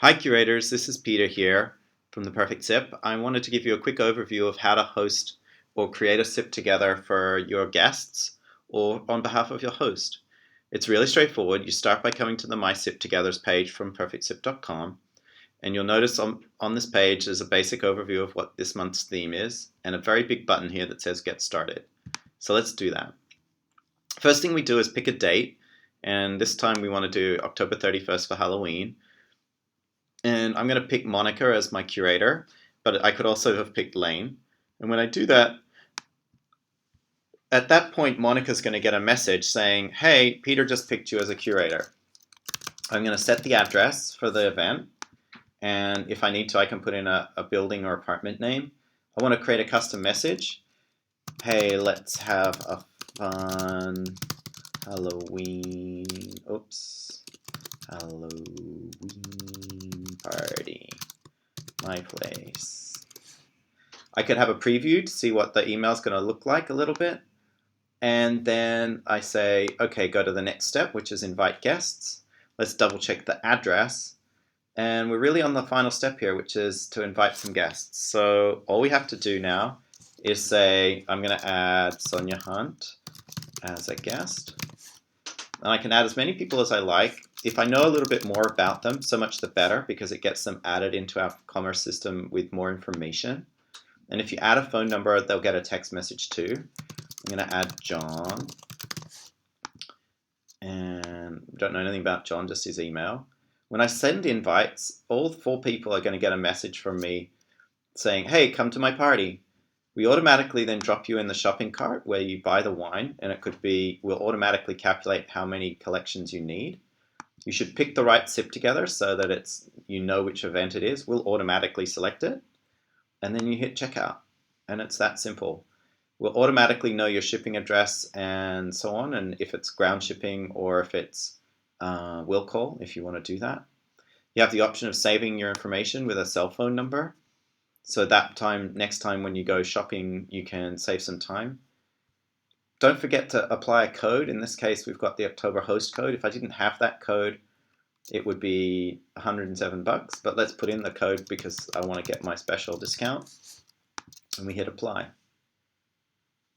Hi curators, this is Peter here from The Perfect Sip. I wanted to give you a quick overview of how to host or create a sip together for your guests or on behalf of your host. It's really straightforward. You start by coming to the My Sip Togethers page from perfectsip.com, and you'll notice on this page there's a basic overview of what this month's theme is and a very big button here that says Get Started. So let's do that. First thing we do is pick a date, and this time we want to do October 31st for Halloween. And I'm going to pick Monica as my curator, but I could also have picked Lane. And when I do that, at that point, Monica's going to get a message saying, hey, Peter just picked you as a curator. I'm going to set the address for the event. And if I need to, I can put in a building or apartment name. I want to create a custom message. Hey, let's have a fun Halloween party. My place. I could have a preview to see what the email is going to look like a little bit. And then I say, okay, go to the next step, which is invite guests. Let's double check the address. And we're really on the final step here, which is to invite some guests. So all we have to do now is say, I'm going to add Sonia Hunt as a guest. And I can add as many people as I like. If I know a little bit more about them, so much the better, because it gets them added into our commerce system with more information. And if you add a phone number, they'll get a text message too. I'm going to add John. And don't know anything about John, just his email. When I send invites, all 4 people are going to get a message from me saying, hey, come to my party. We automatically then drop you in the shopping cart where you buy the wine, and it could be, we'll automatically calculate how many collections you need. You should pick the right sip together so that you know which event it is. We'll automatically select it, and then you hit checkout, and it's that simple. We'll automatically know your shipping address and so on, and if it's ground shipping or if it's will call, if you want to do that. You have the option of saving your information with a cell phone number. So next time when you go shopping, you can save some time. Don't forget to apply a code. In this case, we've got the October host code. If I didn't have that code, it would be $107, but let's put in the code because I want to get my special discount. And we hit apply.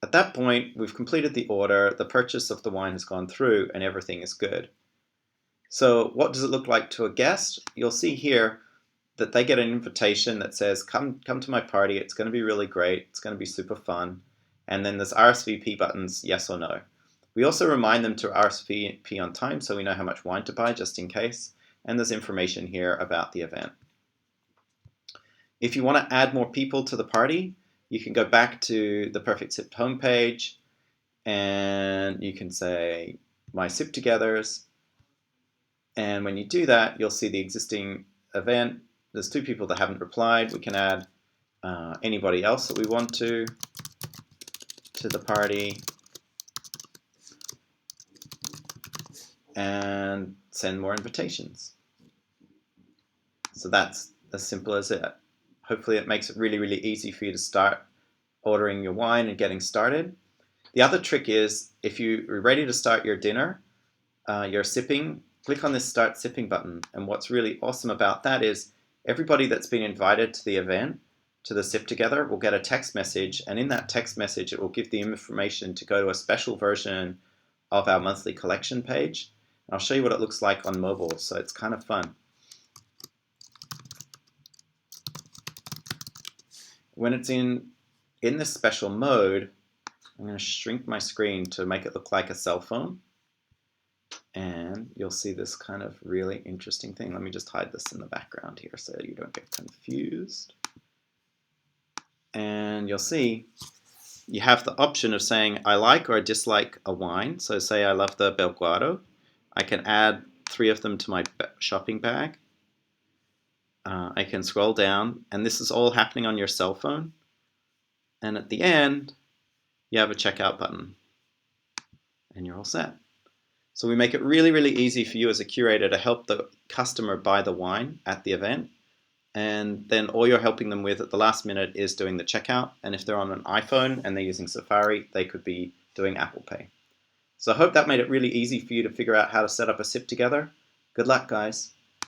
At that point, we've completed the order, the purchase of the wine has gone through, and everything is good. So what does it look like to a guest? You'll see here that they get an invitation that says, come to my party, it's going to be really great, it's going to be super fun. And then there's RSVP buttons, yes or no. We also remind them to RSVP on time so we know how much wine to buy just in case. And there's information here about the event. If you want to add more people to the party, you can go back to the Perfect Sip homepage and you can say My Sip Togethers. And when you do that, you'll see the existing event. There's 2 people that haven't replied. We can add anybody else that we want to the party and send more invitations. So that's as simple as it. Hopefully it makes it really, really easy for you to start ordering your wine and getting started. The other trick is if you're ready to start your dinner, your sipping, click on this Start Sipping button. And what's really awesome about that is everybody that's been invited to the event, to the Sip Together, will get a text message. And in that text message, it will give the information to go to a special version of our monthly collection page. And I'll show you what it looks like on mobile. So it's kind of fun. When it's in this special mode, I'm going to shrink my screen to make it look like a cell phone. And you'll see this kind of really interesting thing. Let me just hide this in the background here so you don't get confused. And you'll see you have the option of saying I like or I dislike a wine. So say I love the Belguado. I can add 3 of them to my shopping bag. I can scroll down, and this is all happening on your cell phone. And at the end, you have a checkout button, and you're all set. So we make it really, really easy for you as a curator to help the customer buy the wine at the event. And then all you're helping them with at the last minute is doing the checkout. And if they're on an iPhone and they're using Safari, they could be doing Apple Pay. So I hope that made it really easy for you to figure out how to set up a sip together. Good luck, guys.